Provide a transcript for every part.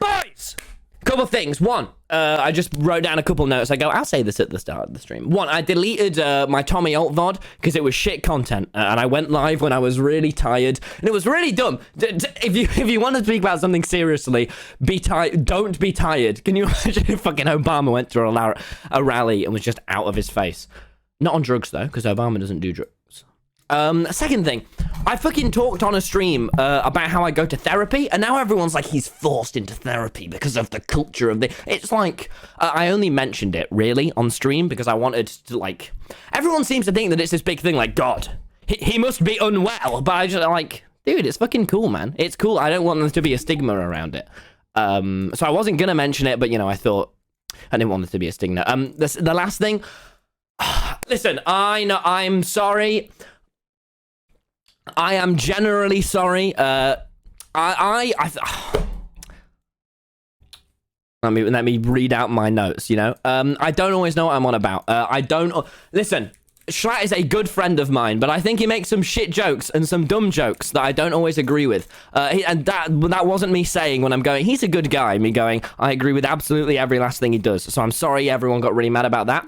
Boys! Couple things. One, I just wrote down a couple notes. I'll say this at the start of the stream. One, I deleted my Tommy alt VOD because it was shit content, and I went live when I was really tired, and it was really dumb. If you want to speak about something seriously, be tired. Don't be tired. Can you imagine if fucking Obama went to a rally and was just out of his face? Not on drugs though, because Obama doesn't do drugs. Second thing, I fucking talked on a stream about how I go to therapy, and now everyone's like, he's forced into therapy because of the culture of the... It's like, I only mentioned it, really, on stream, because I wanted to, like... Everyone seems to think that it's this big thing, like, God, he must be unwell, but I just, like, dude, it's fucking cool, man. It's cool. I don't want there to be a stigma around it. So I wasn't gonna mention it, but, you know, I thought I didn't want there to be a stigma. The last thing... Listen, I know, I'm sorry... I am generally sorry. Let me read out my notes, you know. I don't always know what I'm on about. Listen, Jschlatt is a good friend of mine, but I think he makes some shit jokes and some dumb jokes that I don't always agree with. And that wasn't me saying when I'm going, he's a good guy. Me going, I agree with absolutely every last thing he does. So I'm sorry everyone got really mad about that.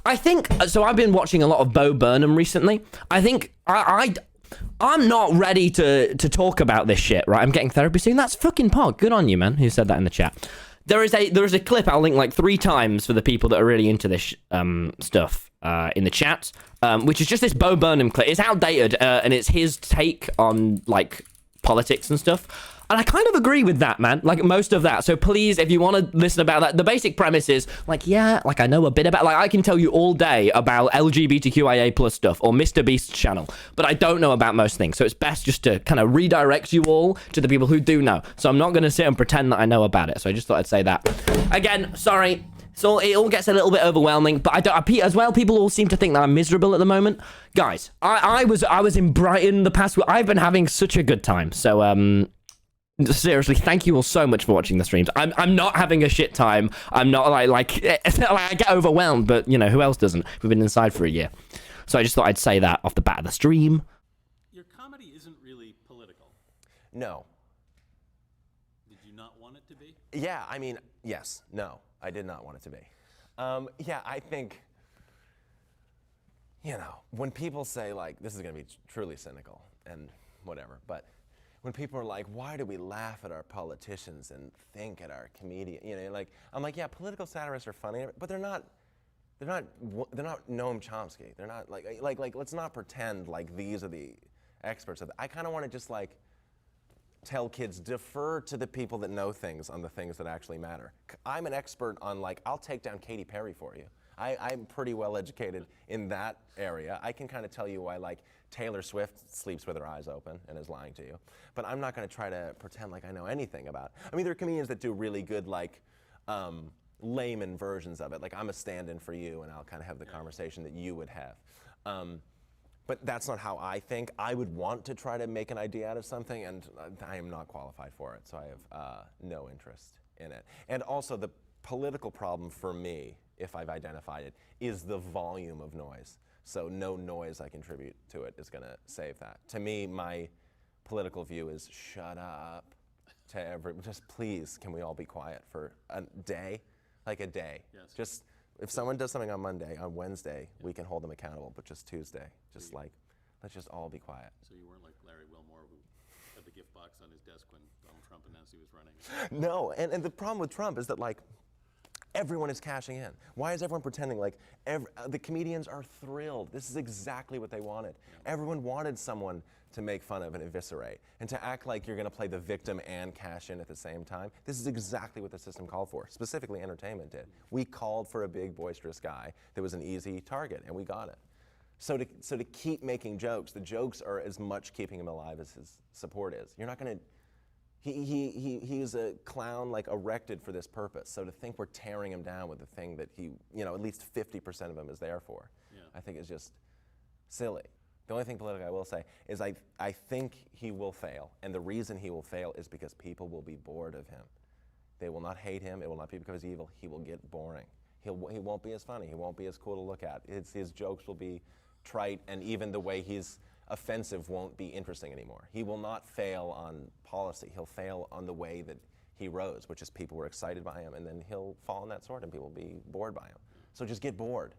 I think, so I've been watching a lot of Bo Burnham recently. I think I'm not ready to talk about this shit, right? I'm getting therapy soon. That's fucking pog. Good on you, man, who said that in the chat. There is a clip I'll link like 3 times for the people that are really into this stuff in the chat, which is just this Bo Burnham clip. It's outdated, and it's his take on, like, politics and stuff. And I kind of agree with that, man. Like, most of that. So please, if you want to listen about that, the basic premise is, like, yeah, like, I know a bit about... Like, I can tell you all day about LGBTQIA plus stuff or Mr. Beast's channel, but I don't know about most things. So it's best just to kind of redirect you all to the people who do know. So I'm not going to sit and pretend that I know about it. So I just thought I'd say that. Again, sorry. So it all gets a little bit overwhelming, but as well, people all seem to think that I'm miserable at the moment. Guys, I was in Brighton the past week. I've been having such a good time. So, seriously, thank you all so much for watching the streams. I'm not having a shit time. I'm not like I get overwhelmed, but you know, who else doesn't? We've been inside for a year. So I just thought I'd say that off the bat of the stream. Your comedy isn't really political. No. Did you not want it to be? Yeah, I mean, yes. No, I did not want it to be. Yeah, I think, you know, when people say, like, this is going to be truly cynical and whatever, but when people are like, why do we laugh at our politicians and think at our comedian, you know, like, I'm like, yeah, political satirists are funny, but they're not Noam Chomsky. They're not like let's not pretend like these are the experts of it. I kind of want to just like tell kids, defer to the people that know things on the things that actually matter. I'm an expert on, like, I'll take down Katy Perry for you. I'm pretty well educated in that area. I can kind of tell you why, like, Taylor Swift sleeps with her eyes open and is lying to you. But I'm not going to try to pretend like I know anything about it. I mean, there are comedians that do really good, like, layman versions of it. Like, I'm a stand-in for you, and I'll kind of have the conversation that you would have. But that's not how I think. I would want to try to make an idea out of something, and I am not qualified for it, so I have no interest in it. And also, the political problem for me, if I've identified it, is the volume of noise. So no noise I contribute to it is going to save that. To me, my political view is shut up to just please, can we all be quiet for a day? Like a day. Yes. Just, if someone does something on Monday, on Wednesday, we can hold them accountable, but just Tuesday, just like, let's just all be quiet. So you weren't like Larry Wilmore, who had the gift box on his desk when Donald Trump announced he was running? No, and the problem with Trump is that, like, everyone is cashing in. Why is everyone pretending like the comedians are thrilled? This is exactly what they wanted. Yeah. Everyone wanted someone to make fun of and eviscerate. And to act like you're going to play the victim and cash in at the same time, this is exactly what the system called for. Specifically, entertainment did. We called for a big, boisterous guy that was an easy target, and we got it. So to keep making jokes, the jokes are as much keeping him alive as his support is. You're not going to... He is a clown, like, erected for this purpose. So to think we're tearing him down with the thing that he, you know, at least 50% of him is there for, I think is just silly. The only thing politically I will say is I think he will fail. And the reason he will fail is because people will be bored of him. They will not hate him. It will not be because he's evil. He will get boring. He won't be as funny. He won't be as cool to look at. His jokes will be trite, and even the way he's offensive won't be interesting anymore. He will not fail on policy. He'll fail on the way that he rose, which is people were excited by him, and then he'll fall on that sword and people will be bored by him. So just get bored.